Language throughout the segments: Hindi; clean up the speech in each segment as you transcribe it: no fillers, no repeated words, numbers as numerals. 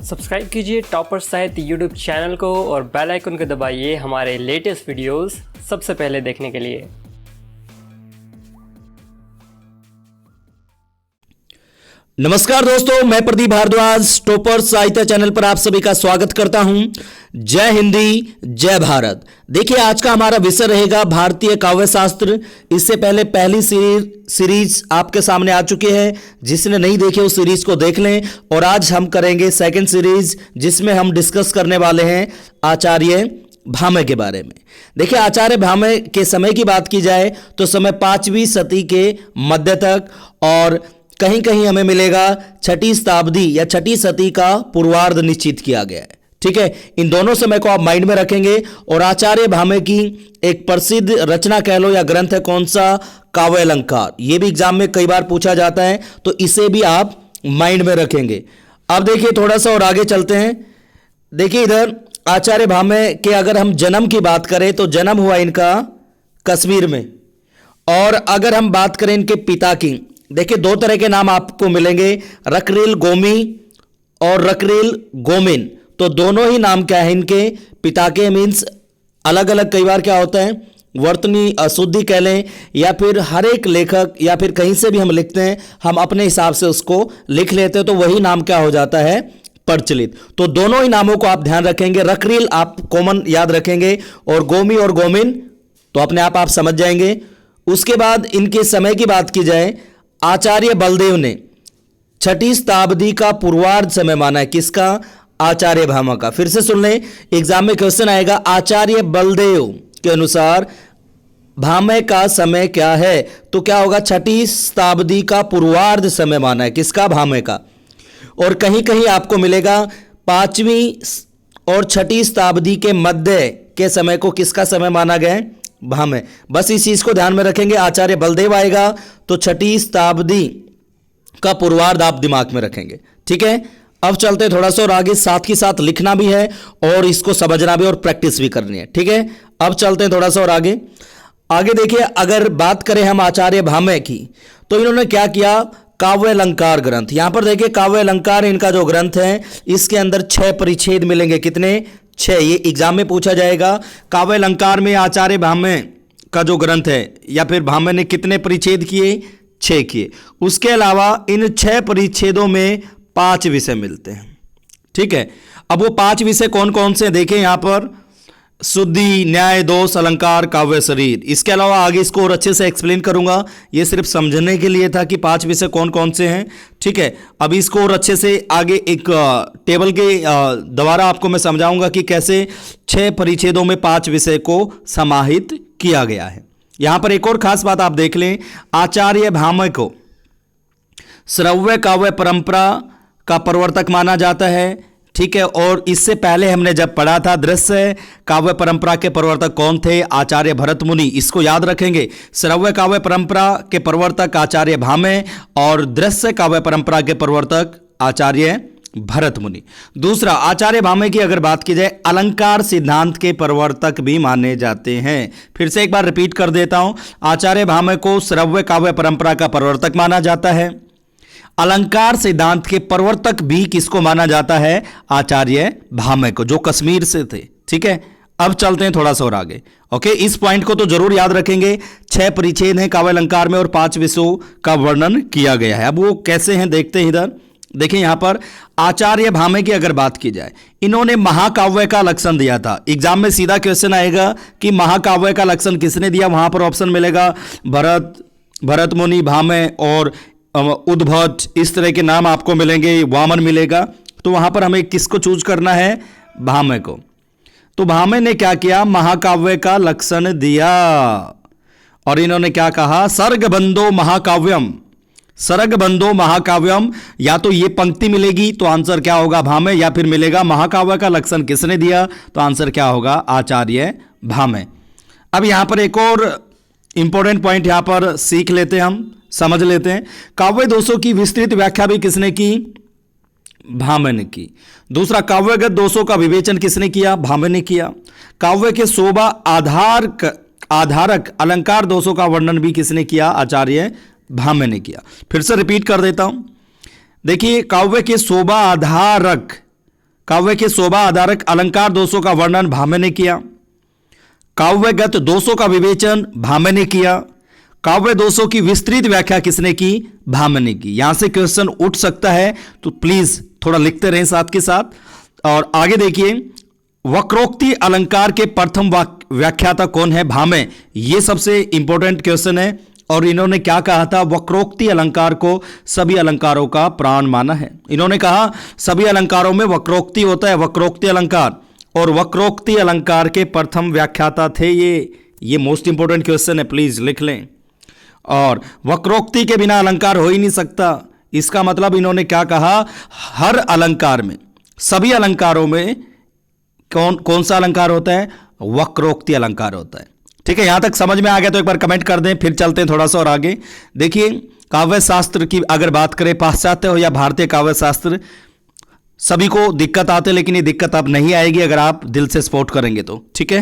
सब्सक्राइब कीजिए टॉपर साहित्य यूट्यूब चैनल को और बेल आइकन को दबाइए हमारे लेटेस्ट वीडियोस सबसे पहले देखने के लिए। नमस्कार दोस्तों, मैं प्रदीप भारद्वाज टॉपर साहित्य चैनल पर आप सभी का स्वागत करता हूं। जय हिंदी जय भारत। देखिए, आज का हमारा विषय रहेगा भारतीय काव्य शास्त्र। इससे पहले पहली सीरीज आपके सामने आ चुकी है, जिसने नहीं देखी उस सीरीज को देख लें। और आज हम करेंगे सेकंड सीरीज, जिसमें हम डिस्कस करने वाले हैं आचार्य भामह के बारे में। देखिए, आचार्य भामह के समय की बात की जाए तो समय 5वीं सदी के मध्य तक, और कहीं कहीं हमें मिलेगा 6ठी शताब्दी या 6ठी सदी का पूर्वार्ध निश्चित किया गया है। ठीक है, इन दोनों समय को आप माइंड में रखेंगे। और आचार्य भामह की एक प्रसिद्ध रचना कह लो या ग्रंथ है, कौन सा? काव्य अलंकार। यह भी एग्जाम में कई बार पूछा जाता है, तो इसे भी आप माइंड में रखेंगे। अब देखिए, थोड़ा सा और आगे चलते हैं। देखिए, इधर आचार्य भामह के अगर हम जन्म की बात करें तो जन्म हुआ इनका कश्मीर में। और अगर हम बात करें इनके पिता की, देखिए 2 तरह के नाम आपको मिलेंगे, रकरील गोमी और रकरील गोमिन। तो दोनों ही नाम क्या है इनके पिता के, मीन्स अलग अलग। कई बार क्या होता है, वर्तनी अशुद्धि कह लें, या फिर हर एक लेखक या फिर कहीं से भी हम लिखते हैं, हम अपने हिसाब से उसको लिख लेते हैं, तो वही नाम क्या हो जाता है? प्रचलित। तो दोनों ही नामों को आप ध्यान रखेंगे। रकरील आप कॉमन याद रखेंगे, और गोमी और गोमिन तो अपने आप समझ जाएंगे। उसके बाद इनके समय की बात की जाए, आचार्य बलदेव ने 6ठी शताब्दी का पूर्वार्ध समय माना है। किसका? आचार्य भामह का। फिर से सुन लें, एग्जाम में क्वेश्चन आएगा, आचार्य बलदेव के अनुसार भामह का समय क्या है? तो क्या होगा? 6ठी शताब्दी का पूर्वार्ध समय माना है। किसका? भामह का। और कहीं कहीं आपको मिलेगा 5वीं और 6ठी शताब्दी के मध्य के समय को किसका समय माना गया है? भामह। बस इस चीज को ध्यान में रखेंगे। आचार्य बलदेव आएगा तो 6ठी शताब्दी का पूर्वार्ध आप दिमाग में रखेंगे। ठीक है, अब चलते थोड़ा सा और आगे, साथ ही साथ लिखना भी है और इसको समझना भी और प्रैक्टिस भी करनी है। ठीक है, अब चलते हैं थोड़ा सा और आगे। आगे देखिए, अगर बात करें हम आचार्य भामह की, तो इन्होंने क्या किया? काव्य अलंकार ग्रंथ। यहां पर देखिए, काव्य अलंकार इनका जो ग्रंथ है, इसके अंदर 6 परिच्छेद मिलेंगे। कितने? 6। ये एग्जाम में पूछा जाएगा। काव्य अलंकार में आचार्य भामह का जो ग्रंथ है, या फिर भामह ने कितने परिच्छेद किए? 6 किए। उसके अलावा इन 6 परिच्छेदों में 5 विषय मिलते हैं। ठीक है, अब वो 5 विषय कौन कौन से देखें यहां पर? शुद्धि, न्याय, दोष, अलंकार, काव्य शरीर। इसके अलावा आगे इसको और अच्छे से एक्सप्लेन करूंगा। ये सिर्फ समझने के लिए था कि 5 विषय कौन कौन से हैं। ठीक है, अब इसको और अच्छे से आगे एक टेबल के द्वारा आपको मैं समझाऊंगा कि कैसे 6 परिच्छेदों में 5 विषय को समाहित किया गया है। यहां पर एक और खास बात आप देख लें, आचार्य भामह को श्रव्य काव्य परंपरा का प्रवर्तक माना जाता है। ठीक है, और इससे पहले हमने जब पढ़ा था दृश्य काव्य परंपरा के प्रवर्तक कौन थे? आचार्य भरत मुनि। इसको याद रखेंगे। श्रव्य काव्य परंपरा के प्रवर्तक आचार्य भामह और दृश्य काव्य परंपरा के प्रवर्तक आचार्य भरत मुनि। दूसरा, आचार्य भामह की अगर बात की जाए, अलंकार सिद्धांत के प्रवर्तक भी माने जाते हैं। फिर से एक बार रिपीट कर देता हूं, आचार्य भामह को श्रव्य काव्य परंपरा का प्रवर्तक माना जाता है। अलंकार सिद्धांत के प्रवर्तक भी किसको माना जाता है? आचार्य भामह को, जो कश्मीर से थे। ठीक है, अब चलते हैं थोड़ा सा और आगे। ओके, इस पॉइंट को तो जरूर याद रखेंगे। 6 परिच्छेद हैं काव्य अलंकार में और 5 विषयों का वर्णन किया गया है। अब वो कैसे हैं देखते हैं। इधर देखिए, यहां पर आचार्य भामह की अगर बात की जाए, इन्होंने महाकाव्य का लक्षण दिया था। एग्जाम में सीधा क्वेश्चन आएगा कि महाकाव्य का लक्षण किसने दिया? वहां पर ऑप्शन मिलेगा भरत मुनि, भामह और उद्भट, इस तरह के नाम आपको मिलेंगे, वामन मिलेगा। तो वहां पर हमें किसको चूज करना है? भामह को। तो भामह ने क्या किया? महाकाव्य का लक्षण दिया। और इन्होंने क्या कहा? सर्गबंधो महाकाव्यम, सर्गबंधो महाकाव्यम। या तो ये पंक्ति मिलेगी तो आंसर क्या होगा? भामह, या फिर मिलेगा महाकाव्य का लक्षण किसने दिया? तो आंसर क्या होगा? आचार्य भामह। अब यहां पर एक और इंपॉर्टेंट पॉइंट यहां पर सीख लेते हैं, हम समझ लेते हैं। काव्य दोषों की विस्तृत व्याख्या भी किसने की? भामह ने की। दूसरा, काव्यगत दोषों का विवेचन किसने किया? भामह ने किया। काव्य के शोभा आधारक अलंकार दोषों का वर्णन भी किसने किया? आचार्य भामह ने किया। फिर से रिपीट कर देता हूं, देखिए, काव्य के शोभा आधारक काव्य के शोभा आधारक अलंकार दोषों का वर्णन भामे ने किया। काव्यगत दोषों का विवेचन भामे ने किया। काव्य दोषों की विस्तृत व्याख्या किसने की? भामे ने की। यहां से क्वेश्चन उठ सकता है, तो प्लीज थोड़ा लिखते रहें साथ के साथ। और आगे देखिए, वक्रोक्ति अलंकार के प्रथम व्याख्याता कौन है? भामे। ये सबसे इंपॉर्टेंट क्वेश्चन है। और इन्होंने क्या कहा था? वक्रोक्ति अलंकार को सभी अलंकारों का प्राण माना है। इन्होंने कहा सभी अलंकारों में वक्रोक्ति होता है, वक्रोक्ति अलंकार। और वक्रोक्ति अलंकार के प्रथम व्याख्याता थे ये मोस्ट इंपॉर्टेंट क्वेश्चन है, प्लीज लिख लें। और वक्रोक्ति के बिना अलंकार हो ही नहीं सकता। इसका मतलब इन्होंने क्या कहा? हर अलंकार में, सभी अलंकारों में कौन सा अलंकार होता है? वक्रोक्ति अलंकार होता है। ठीक है, यहां तक समझ में आ गया तो एक बार कमेंट कर दें, फिर चलते हैं थोड़ा सा और आगे। देखिए, काव्य शास्त्र की अगर बात करें, पाश्चात्य हो या भारतीय काव्य शास्त्र, सभी को दिक्कत आते, लेकिन ये दिक्कत अब नहीं आएगी अगर आप दिल से सपोर्ट करेंगे तो। ठीक है,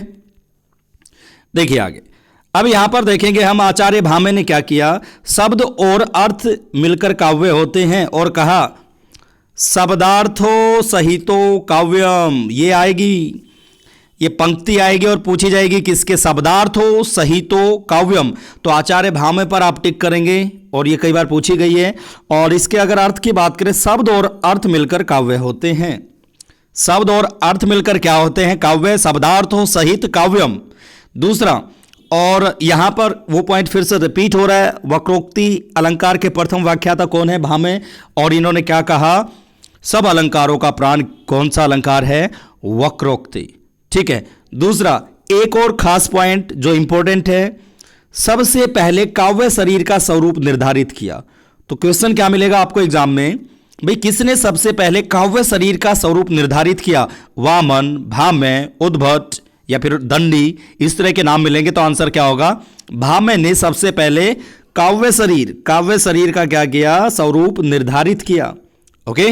देखिए आगे। अब यहां पर देखेंगे हम, आचार्य भामे ने क्या किया? शब्द और अर्थ मिलकर काव्य होते हैं, और कहा शब्दार्थो सहितो काव्यम। ये आएगी, ये पंक्ति आएगी और पूछी जाएगी किसके? शब्दार्थो सहितो काव्यम। तो आचार्य भामे पर आप टिक करेंगे, और ये कई बार पूछी गई है। और इसके अगर अर्थ की बात करें, शब्द और अर्थ मिलकर काव्य होते हैं। शब्द और अर्थ मिलकर क्या होते हैं? काव्य। शब्दार्थो सहित काव्यम। दूसरा, और यहां पर वो पॉइंट फिर से रिपीट हो रहा है, वक्रोक्ति अलंकार के प्रथम व्याख्याता कौन है? भामे। और इन्होंने क्या कहा? सब अलंकारों का प्राण कौन सा अलंकार है? वक्रोक्ति। ठीक है। दूसरा, एक और खास पॉइंट जो इंपॉर्टेंट है, सबसे पहले काव्य शरीर का स्वरूप निर्धारित किया। तो क्वेश्चन क्या मिलेगा आपको एग्जाम में? भाई किसने सबसे पहले काव्य शरीर का स्वरूप निर्धारित किया? वामन, भामे, उद्भट या फिर दंडी, इस तरह के नाम मिलेंगे। तो आंसर क्या होगा? भामे ने सबसे पहले काव्य शरीर का क्या किया? स्वरूप निर्धारित किया। ओके,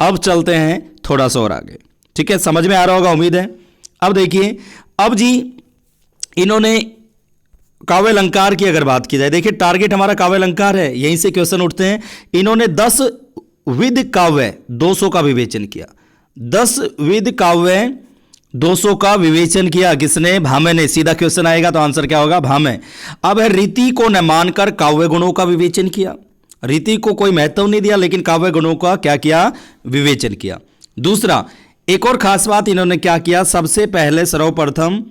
अब चलते हैं थोड़ा सा और आगे। ठीक है, समझ में आ रहा होगा उम्मीद है। अब देखिए, अब जी इन्होंने काव्य अलंकार की अगर बात की जाए, देखिए टारगेट हमारा काव्य अलंकार है, यहीं से क्वेश्चन उठते हैं। इन्होंने 10 विध काव्य दोषों का विवेचन किया। 10 विध काव्य दोषों का विवेचन किया किसने? भामे ने। सीधा क्वेश्चन आएगा तो आंसर क्या होगा? भामे। अब है, रीति को न मानकर काव्य गुणों का विवेचन किया। रीति को कोई महत्व नहीं दिया, लेकिन काव्य गुणों का क्या किया? विवेचन किया। दूसरा, एक और खास बात इन्होंने क्या किया? सबसे पहले सर्वप्रथम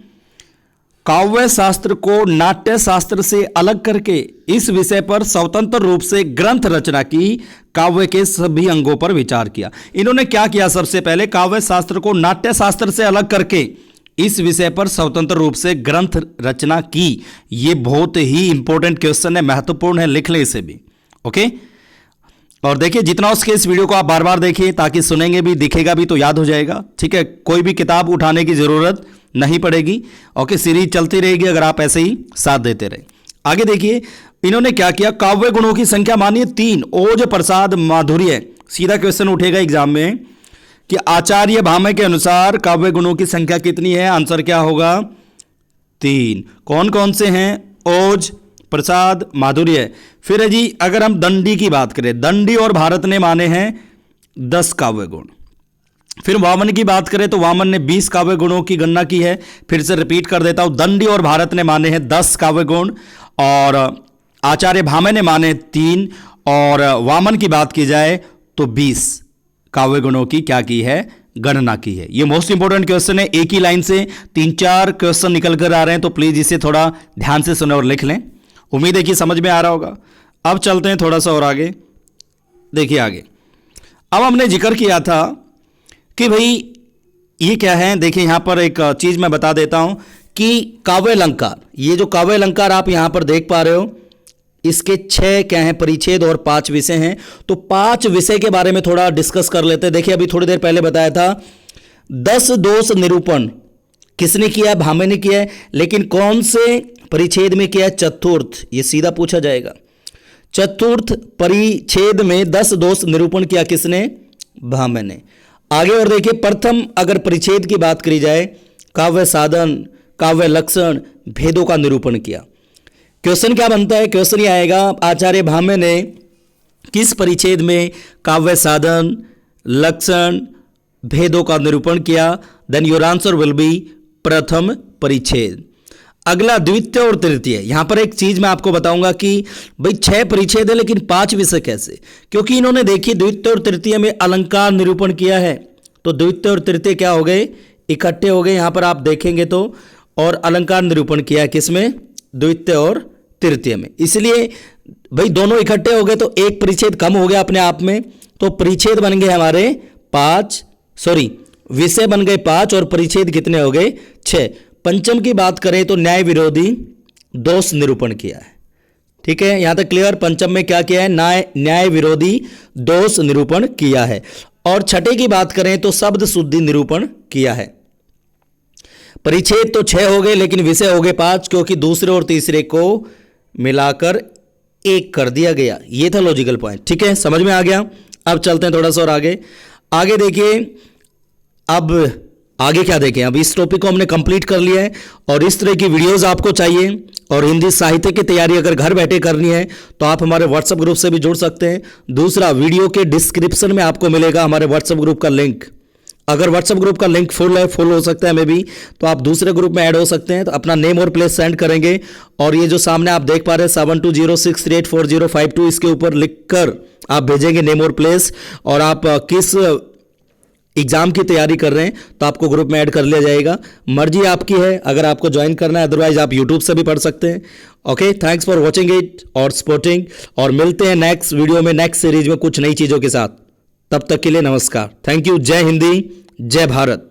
काव्य शास्त्र को नाट्य शास्त्र से अलग करके इस विषय पर स्वतंत्र रूप से ग्रंथ रचना की, काव्य के सभी अंगों पर विचार किया। इन्होंने क्या किया? सबसे पहले काव्य शास्त्र को नाट्य शास्त्र से अलग करके इस विषय पर स्वतंत्र रूप से ग्रंथ रचना की। ये बहुत ही इंपॉर्टेंट क्वेश्चन है, महत्वपूर्ण है, लिख लें इसे भी। ओके, और देखिए जितना उसके इस वीडियो को आप बार बार देखिए, ताकि सुनेंगे भी, दिखेगा भी तो याद हो जाएगा। ठीक है, कोई भी किताब उठाने की जरूरत नहीं पड़ेगी। ओके, सीरीज चलती रहेगी अगर आप ऐसे ही साथ देते रहे। आगे देखिए, इन्होंने क्या किया? काव्य गुणों की संख्या मानिए 3, ओज, प्रसाद, माधुर्य। सीधा क्वेश्चन उठेगा एग्जाम में कि आचार्य भामे के अनुसार काव्य गुणों की संख्या कितनी है? आंसर क्या होगा? 3। कौन कौन से हैं? ओज, प्रसाद, माधुर्य। फिर है जी, अगर हम दंडी की बात करें, दंडी और भारत ने माने हैं 10 काव्य गुण। फिर वामन की बात करें तो वामन ने 20 काव्य गुणों की गणना की है। फिर से रिपीट कर देता हूं, दंडी और भारत ने माने हैं 10 काव्य गुण, और आचार्य भामे ने माने 3, और वामन की बात की जाए तो 20 काव्य गुणों की क्या की है? गणना की है। ये मोस्ट इंपोर्टेंट क्वेश्चन है, एक ही लाइन से 3-4 क्वेश्चन निकल कर आ रहे हैं, तो प्लीज इसे थोड़ा ध्यान से सुने और लिख लें। उम्मीद है कि समझ में आ रहा होगा। अब चलते हैं थोड़ा सा और आगे। देखिए आगे, अब हमने जिक्र किया था कि भाई ये क्या है। देखिए यहां पर एक चीज मैं बता देता हूं कि काव्य अलंकार, ये जो काव्य अलंकार आप यहां पर देख पा रहे हो, इसके 6 क्या हैं? परिच्छेद और 5 विषय हैं। तो 5 विषय के बारे में थोड़ा डिस्कस कर लेते हैं। देखिए अभी थोड़ी देर पहले बताया था 10 दोष निरूपण किसने किया है? भामे ने किया है। लेकिन कौन से परिच्छेद में किया है? चतुर्थ। ये सीधा पूछा जाएगा। चतुर्थ परिच्छेद में 10 दोष निरूपण किया किसने? भामे ने। आगे और देखिए, प्रथम अगर परिच्छेद की बात करी जाए, काव्य साधन, काव्य लक्षण, भेदों का निरूपण किया। क्वेश्चन क्या बनता है? क्वेश्चन ये आएगा, आचार्य भामे ने किस परिच्छेद में काव्य साधन, लक्षण, भेदों का निरूपण किया, then your answer will be प्रथम परिच्छेद। अगला द्वितीय और तृतीय। यहां पर एक चीज मैं आपको बताऊंगा कि भाई 6 परिच्छेद है लेकिन 5 विषय कैसे, क्योंकि इन्होंने देखिए द्वितीय और तृतीय में अलंकार निरूपण किया है, तो द्वितीय और तृतीय क्या हो गए, इकट्ठे हो गए। यहां पर आप देखेंगे तो, और अलंकार निरूपण किया किसमें, द्वितीय और तृतीय में, इसलिए भाई दोनों इकट्ठे हो गए तो एक परिच्छेद कम हो गया अपने आप में, तो परिच्छेद बन गए हमारे 5, विषय बन गए 5 और परिच्छेद कितने हो गए 6। पंचम की बात करें तो न्याय विरोधी दोष निरूपण किया है, ठीक है, यहां तक क्लियर। पंचम में क्या किया है, न्याय विरोधी दोष निरूपण किया है। और छठे की बात करें तो शब्द शुद्धि निरूपण किया है। परिच्छेद तो 6 हो गए लेकिन विषय हो गए 5, क्योंकि दूसरे और तीसरे को मिलाकर 1 कर दिया गया। ये था लॉजिकल पॉइंट, ठीक है, समझ में आ गया। अब चलते हैं थोड़ा सा और आगे देखिए। अब आगे क्या देखें, अब इस टॉपिक को हमने कंप्लीट कर लिया है, और इस तरह की वीडियोस आपको चाहिए और हिंदी साहित्य की तैयारी अगर घर बैठे करनी है तो आप हमारे व्हाट्सएप ग्रुप से भी जुड़ सकते हैं। दूसरा, वीडियो के डिस्क्रिप्शन में आपको मिलेगा हमारे व्हाट्सएप ग्रुप का लिंक। अगर व्हाट्सएप ग्रुप का लिंक फुल हो सकता है मे भी, तो आप दूसरे ग्रुप में ऐड हो सकते हैं। तो अपना नेम और प्लेस सेंड करेंगे, और ये जो सामने आप देख पा रहे हैं 7206384052, इसके ऊपर लिखकर आप भेजेंगे नेम और प्लेस, और आप किस एग्जाम की तैयारी कर रहे हैं तो आपको ग्रुप में ऐड कर लिया जाएगा। मर्जी आपकी है अगर आपको ज्वाइन करना है, अदरवाइज आप यूट्यूब से भी पढ़ सकते हैं। Okay, thanks for watching it और सपोर्टिंग, और मिलते हैं नेक्स्ट वीडियो में, नेक्स्ट सीरीज में कुछ नई चीज़ों के साथ। तब तक के लिए नमस्कार, थैंक यू। जय हिंदी, जय भारत।